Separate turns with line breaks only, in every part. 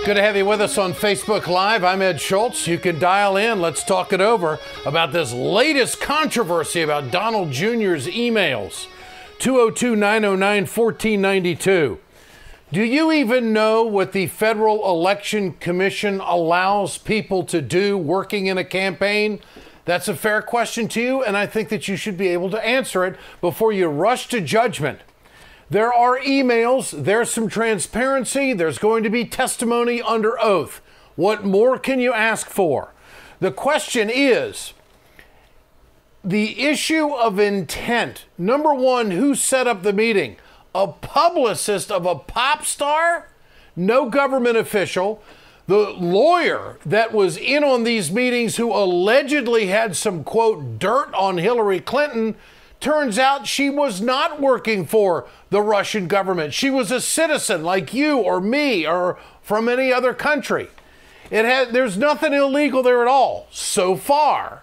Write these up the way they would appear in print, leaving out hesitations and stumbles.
Good to have you with us on Facebook Live. I'm Ed Schultz. You can dial in. Let's talk it over about this latest controversy about Donald Jr.'s emails. 202-909-1492. Do you even know what the Federal Election Commission allows people to do working in a campaign? That's a fair question to you, and I think that you should be able to answer it before you rush to judgment. There are emails, there's some transparency, there's going to be testimony under oath. What more can you ask for? The question is, the issue of intent. Number one, who set up the meeting? A publicist of a pop star? No government official. The lawyer that was in on these meetings who allegedly had some, quote, dirt on Hillary Clinton, turns out she was not working for the Russian government. She was a citizen like you or me or from any other country. There's nothing illegal there at all, so far.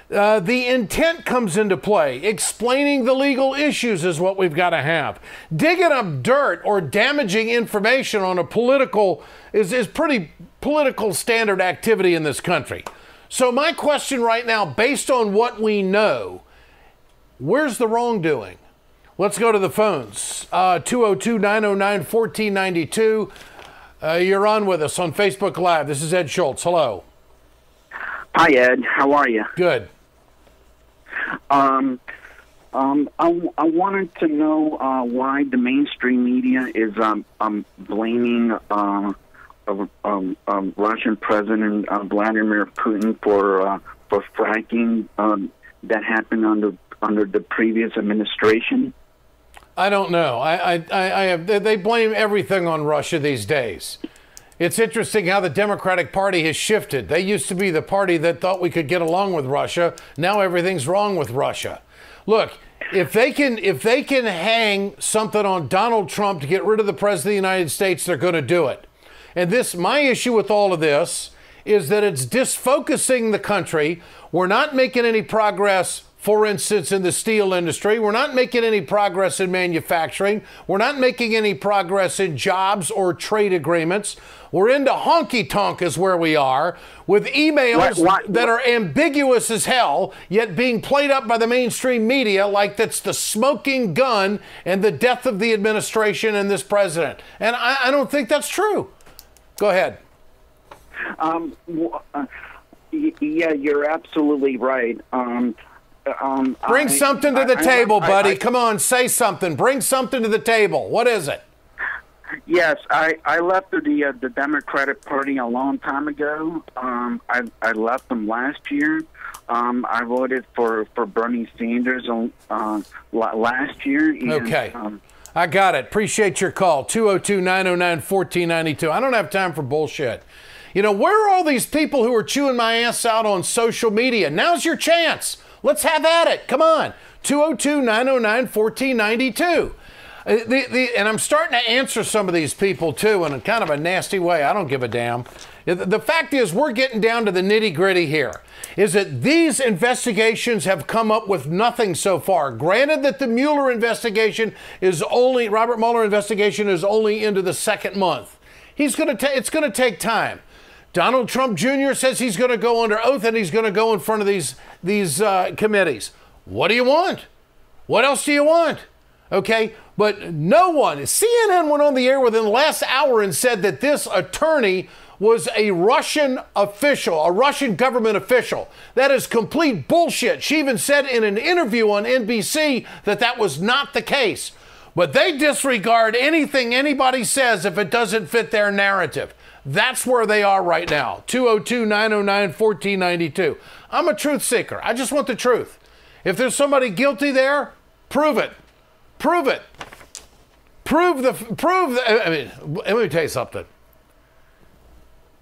The intent comes into play. Explaining the legal issues is what we've got to have. Digging up dirt or damaging information on a political is pretty political standard activity in this country. So my question right now, based on what we know, where's the wrongdoing? Let's go to the phones. 202-909-1492. You're on with us on Facebook Live. This is Ed Schultz. Hello.
Hi, Ed. How are you?
Good.
I wanted to know why the mainstream media is blaming Russian President Vladimir Putin for fracking that happened under the previous administration.
I don't know. They blame everything on Russia these days. It's interesting how the Democratic Party has shifted. They used to be the party that thought we could get along with Russia. Now everything's wrong with Russia. Look, if they can hang something on Donald Trump to get rid of the President of the United States, they're going to do it. And my issue with all of this is that it's disfocusing the country. We're not making any progress, for instance, in the steel industry. We're not making any progress in manufacturing. We're not making any progress in jobs or trade agreements. We're into honky-tonk is where we are, with emails that are ambiguous as hell, yet being played up by the mainstream media like that's the smoking gun and the death of the administration and this president. And I don't think that's true. Go ahead.
Yeah, you're absolutely right.
Bring something to the table, buddy. Come on, say something. Bring something to the table. What is it?
Yes, I left the Democratic Party a long time ago. I left them last year. I voted for Bernie Sanders last year. And,
okay. I got it. Appreciate your call. 202-909-1492. I don't have time for bullshit. You know, where are all these people who are chewing my ass out on social media? Now's your chance. Let's have at it. Come on. 202-909-1492. And I'm starting to answer some of these people, too, in a kind of a nasty way. I don't give a damn. The fact is, we're getting down to the nitty-gritty here, is that these investigations have come up with nothing so far. Granted that the Robert Mueller investigation is only into the second month. It's going to take time. Donald Trump Jr. says he's going to go under oath and he's going to go in front of these committees. What do you want? What else do you want? Okay, but no one. CNN went on the air within the last hour and said that this attorney was a Russian official, a Russian government official. That is complete bullshit. She even said in an interview on NBC that that was not the case. But they disregard anything anybody says if it doesn't fit their narrative. That's where they are right now. 202-909-1492. I'm a truth seeker. I just want the truth. If there's somebody guilty there, prove it. Prove it. I mean, let me tell you something.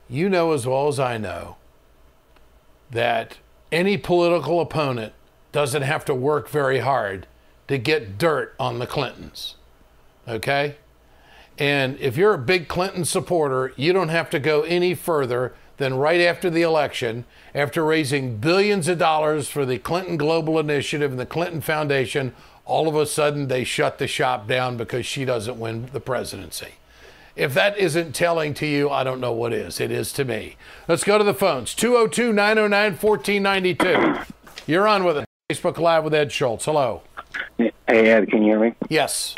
You know as well as I know that any political opponent doesn't have to work very hard to get dirt on the Clintons. Okay? And if you're a big Clinton supporter, you don't have to go any further than right after the election, after raising billions of dollars for the Clinton Global Initiative and the Clinton Foundation, all of a sudden they shut the shop down because she doesn't win the presidency. If that isn't telling to you, I don't know what is. It is to me. Let's go to the phones. 202-909-1492. You're on with it. Facebook Live with Ed Schultz. Hello.
Hey, Ed, can you hear me?
Yes.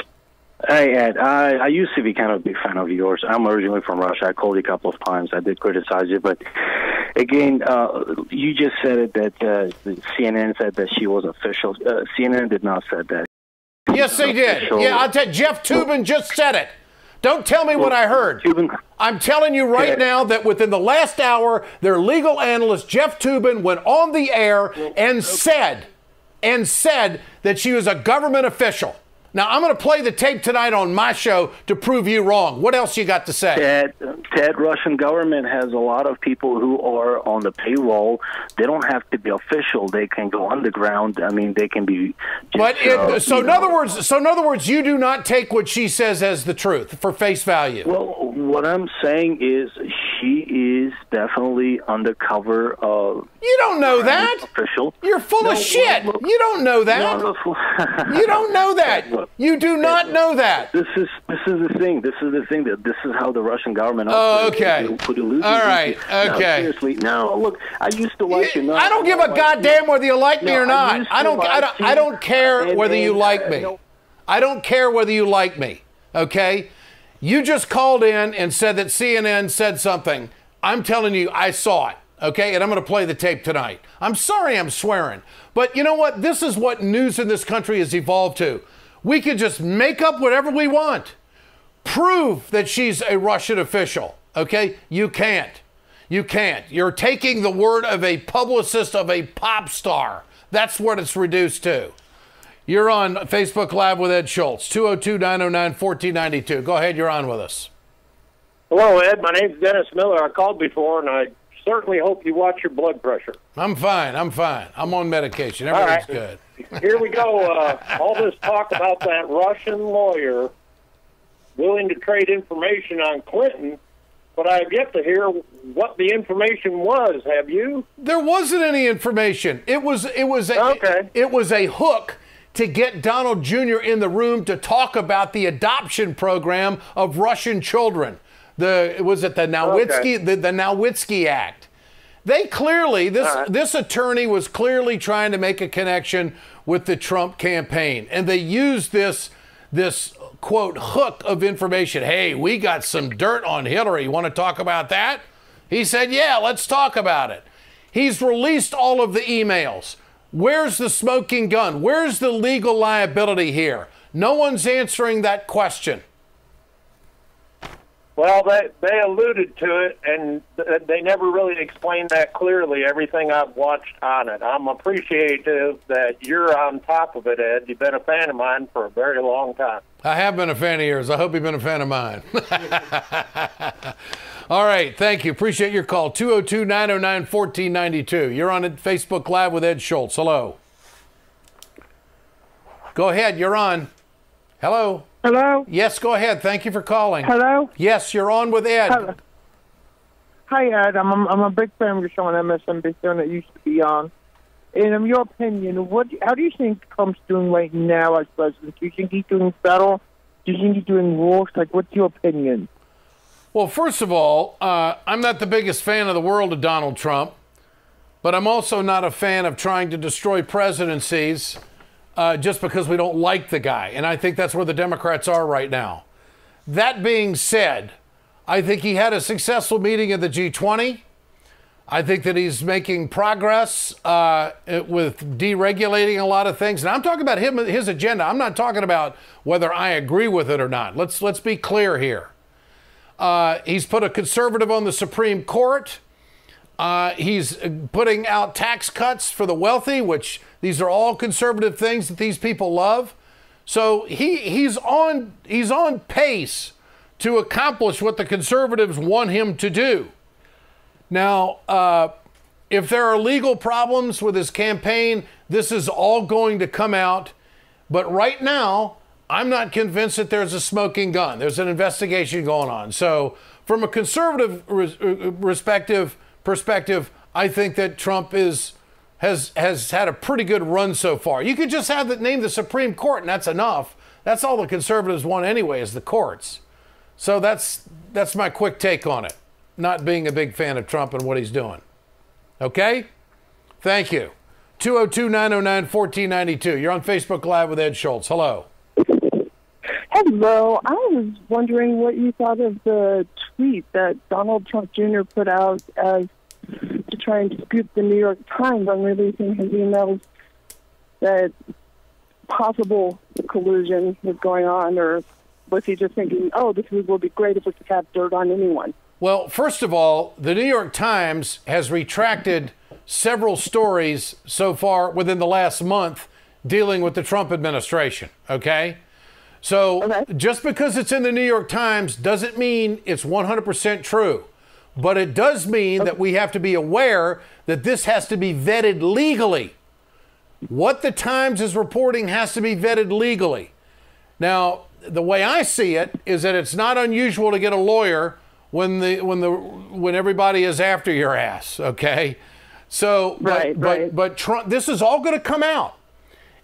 Hey, Ed, I used to be kind of a big fan of yours. I'm originally from Russia. I called you a couple of times. I did criticize you, but again, you just said it that CNN said that she was official. CNN did not say that.
Yes, they did. Yeah, I'll tell you, Jeff Toobin just said it. Don't tell me what I heard. I'm telling you right now that within the last hour, their legal analyst, Jeff Toobin, went on the air and said that she was a government official. Now, I'm going to play the tape tonight on my show to prove you wrong. What else you got to say?
Ted, Russian government has a lot of people who are on the payroll. They don't have to be official. They can go underground. I mean, they can be.
So in other words, you do not take what she says as the truth for face value.
Well, what I'm saying is she is definitely undercover.
You don't know that.
Official.
You're full of shit.
Look,
you don't know that. You don't know that.
Look,
you do not know that.
This is the thing. This is how the Russian government.
Oh, okay. All right. Okay.
No, seriously. No, look. I used to like you.
I don't give a goddamn whether you like me or not. I don't care whether you like me. I don't care whether you like me. Okay. You just called in and said that CNN said something. I'm telling you, I saw it. Okay, and I'm going to play the tape tonight. I'm sorry I'm swearing, but you know what? This is what news in this country has evolved to. We can just make up whatever we want. Prove that she's a Russian official, okay? You can't. You can't. You're taking the word of a publicist of a pop star. That's what it's reduced to. You're on Facebook Live with Ed Schultz, 202-909-1492. Go ahead, you're on with us.
Hello, Ed. My name's Dennis Miller. I called before, and I certainly hope you watch your blood pressure.
I'm fine. I'm on medication. Everything's good.
Here we go. All this talk about that Russian lawyer willing to trade information on Clinton, but I have yet to hear what the information was. Have you?
There wasn't any information. It was a hook to get Donald Jr. in the room to talk about the adoption program of Russian children. The Nowitzki Act. They clearly, this attorney was clearly trying to make a connection with the Trump campaign, and they used this quote hook of information. Hey, we got some dirt on Hillary. You want to talk about that? He said, yeah, let's talk about it. He's released all of the emails. Where's the smoking gun? Where's the legal liability here? No one's answering that question.
Well, they alluded to it, and they never really explained that clearly, everything I've watched on it. I'm appreciative that you're on top of it, Ed. You've been a fan of mine for a very long time.
I have been a fan of yours. I hope you've been a fan of mine. All right, thank you. Appreciate your call. 202-909-1492. You're on Facebook Live with Ed Schultz. Hello. Go ahead. You're on. Hello.
Hello?
Yes, go ahead. Thank you for calling.
Hello?
Yes, you're on with Ed.
Hello. Hi, Ed. I'm a big fan of your show on MSNBC that used to be on. And in your opinion, how do you think Trump's doing right now as president? Do you think he's doing better? Do you think he's doing worse? Like, what's your opinion?
Well, first of all, I'm not the biggest fan of the world of Donald Trump, but I'm also not a fan of trying to destroy presidencies just because we don't like the guy. And I think that's where the Democrats are right now. That being said, I think he had a successful meeting at the G20. I think that he's making progress with deregulating a lot of things. And I'm talking about his agenda. I'm not talking about whether I agree with it or not. Let's be clear here. He's put a conservative on the Supreme Court. He's putting out tax cuts for the wealthy, which these are all conservative things that these people love. So he's on pace to accomplish what the conservatives want him to do. Now, if there are legal problems with his campaign, this is all going to come out. But right now, I'm not convinced that there's a smoking gun. There's an investigation going on. So from a conservative perspective, I think that Trump has had a pretty good run so far. You could just name the Supreme Court, and that's enough. That's all the conservatives want anyway, is the courts. So that's that's my quick take on it. Not being a big fan of Trump and what he's doing. Okay? Thank you. 202-909-1492. You're on Facebook Live with Ed Schultz. Hello.
Hello. I was wondering what you thought of the tweet that Donald Trump Jr. put out as to try and scoop the New York Times on releasing his emails that possible collusion was going on, or was he just thinking, oh, this will be great if we could have dirt on anyone?
Well, first of all, the New York Times has retracted several stories so far within the last month dealing with the Trump administration, okay? So just because it's in the New York Times doesn't mean it's 100% true. But it does mean that we have to be aware that this has to be vetted legally. What the Times is reporting has to be vetted legally. Now, the way I see it is that it's not unusual to get a lawyer when everybody is after your ass, okay? So, but Trump, this is all going to come out.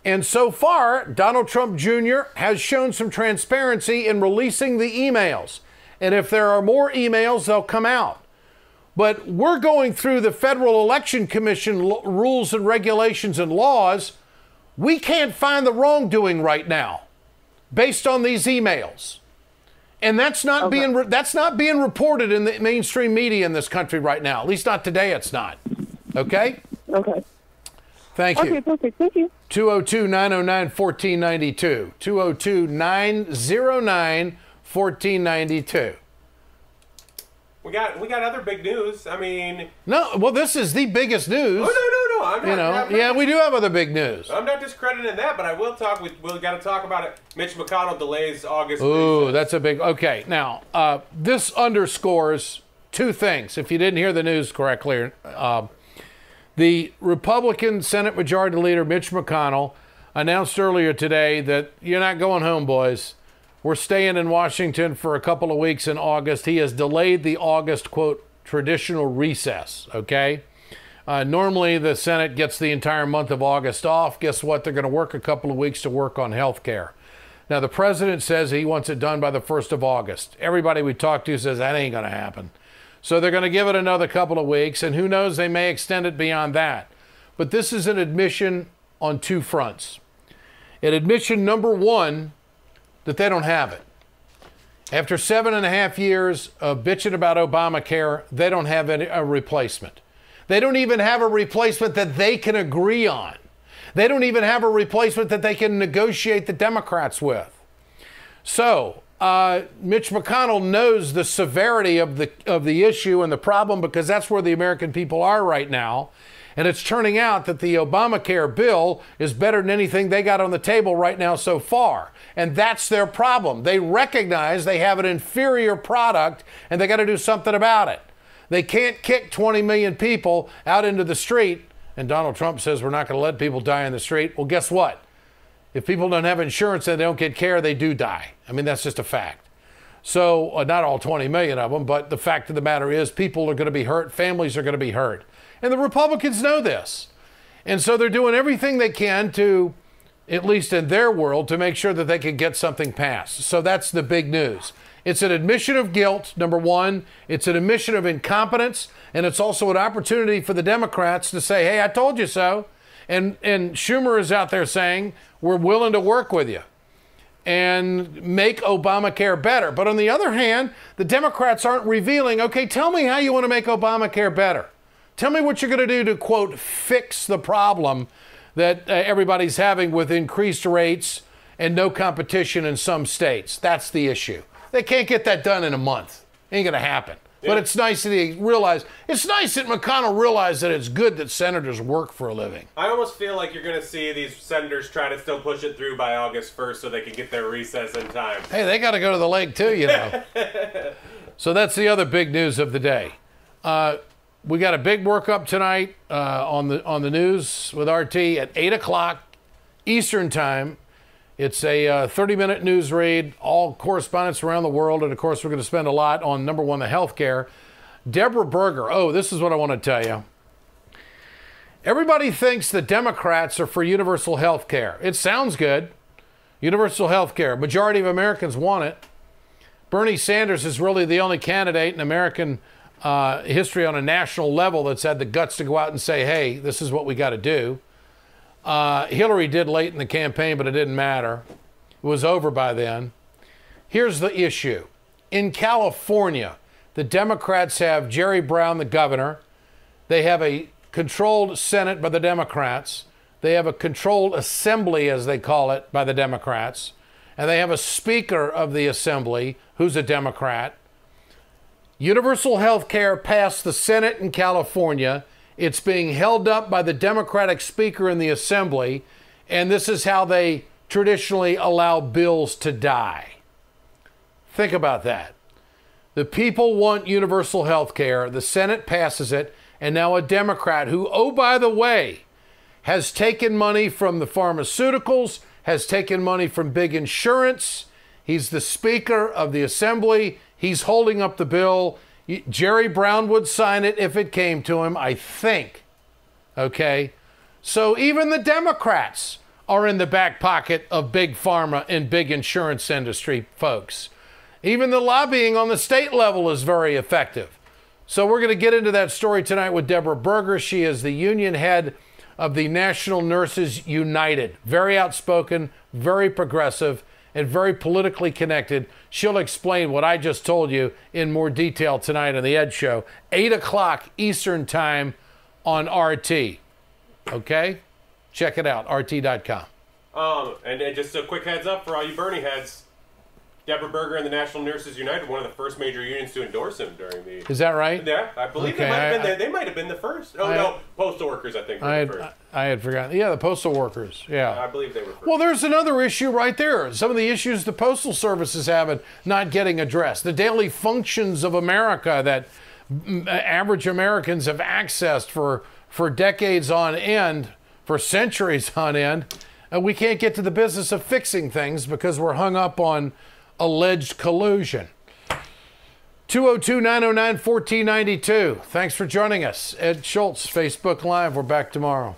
And so far, Donald Trump Jr. has shown some transparency in releasing the emails. And if there are more emails, they'll come out. But we're going through the Federal Election Commission rules and regulations and laws. We can't find the wrongdoing right now based on these emails. And that's not being reported in the mainstream media in this country right now. At least not today, it's not. Okay?
Okay.
Thank you.
Okay, perfect. Thank you.
202-909-1492. 202-909-1492.
We got other big news. I mean,
no. Well, this is the biggest news.
Oh no! I'm not.
Yeah, we do have other big news.
I'm not discrediting that, but I will talk. We got to talk about it. Mitch McConnell delays August.
Ooh, that's a big. Okay, now this underscores two things. If you didn't hear the news correctly, the Republican Senate Majority Leader Mitch McConnell announced earlier today that you're not going home, boys. We're staying in Washington for a couple of weeks in August. He has delayed the August, quote, traditional recess, okay? Normally, the Senate gets the entire month of August off. Guess what? They're going to work a couple of weeks to work on health care. Now, the president says he wants it done by the 1st of August. Everybody we talk to says that ain't going to happen. So they're going to give it another couple of weeks, and who knows, they may extend it beyond that. But this is an admission on two fronts. An admission, number one, that they don't have it. After 7.5 years of bitching about Obamacare, they don't have a replacement. They don't even have a replacement that they can agree on. They don't even have a replacement that they can negotiate the Democrats with. So Mitch McConnell knows the severity of the issue and the problem, because that's where the American people are right now. And it's turning out that the Obamacare bill is better than anything they got on the table right now so far. And that's their problem. They recognize they have an inferior product and they got to do something about it. They can't kick 20 million people out into the street. And Donald Trump says we're not going to let people die in the street. Well, guess what? If people don't have insurance and they don't get care, they do die. I mean, that's just a fact. So not all 20 million of them, but the fact of the matter is people are going to be hurt. Families are going to be hurt. And the Republicans know this. And so they're doing everything they can to, at least in their world, to make sure that they can get something passed. So that's the big news. It's an admission of guilt, number one. It's an admission of incompetence. And it's also an opportunity for the Democrats to say, hey, I told you so. And Schumer is out there saying, we're willing to work with you and make Obamacare better. But on the other hand, the Democrats aren't revealing, okay, tell me how you want to make Obamacare better. Tell me what you're going to do to, quote, fix the problem that everybody's having with increased rates and no competition in some states. That's the issue. They can't get that done in a month. Ain't going to happen. Yeah. But it's nice that he realized, it's nice that McConnell realized that it's good that senators work for a living.
I almost feel like you're going to see these senators try to still push it through by August 1st so they can get their recess in time.
Hey, they got to go to the lake too, you know. So that's the other big news of the day. We got a big workup tonight on the news with RT at 8 o'clock Eastern time. It's a 30-minute news read, all correspondents around the world. And, of course, we're going to spend a lot on, number one, the health care. Deborah Berger. Oh, this is what I want to tell you. Everybody thinks the Democrats are for universal health care. It sounds good. Universal health care. Majority of Americans want it. Bernie Sanders is really the only candidate in American history on a national level that's had the guts to go out and say, hey, this is what we got to do. Hillary did late in the campaign, but it didn't matter. It was over by then. Here's the issue. In California, the Democrats have Jerry Brown, the governor. They have a controlled Senate by the Democrats. They have a controlled assembly, as they call it, by the Democrats. And they have a speaker of the assembly who's a Democrat. Universal health care passed the Senate in California. It's being held up by the Democratic speaker in the assembly. And this is how they traditionally allow bills to die. Think about that. The people want universal health care. The Senate passes it. And now a Democrat who, oh, by the way, has taken money from the pharmaceuticals, has taken money from big insurance. He's the Speaker of the Assembly. He's holding up the bill. Jerry Brown would sign it if it came to him, I think. Okay? So even the Democrats are in the back pocket of big pharma and big insurance industry, folks. Even the lobbying on the state level is very effective. So we're going to get into that story tonight with Deborah Berger. She is the union head of the National Nurses United. Very outspoken, very progressive, and very politically connected. She'll explain what I just told you in more detail tonight on The Ed Show. 8 o'clock Eastern Time on RT. Okay? Check it out, RT.com.
And just a quick heads up for all you Bernie heads. Deborah Berger and the National Nurses United, one of the first major unions to endorse him during the...
Is that right?
Yeah, I believe they might have been the first. Oh, no, postal workers, I think, were the first.
I had forgotten. Yeah, the postal workers, yeah.
I believe they were first.
Well, there's another issue right there. Some of the issues the Postal Service is having not getting addressed. The daily functions of America that average Americans have accessed for decades on end, for centuries on end, and we can't get to the business of fixing things because we're hung up on alleged collusion. 202-909-1492. Thanks for joining us. Ed Schultz, Facebook Live. We're back tomorrow.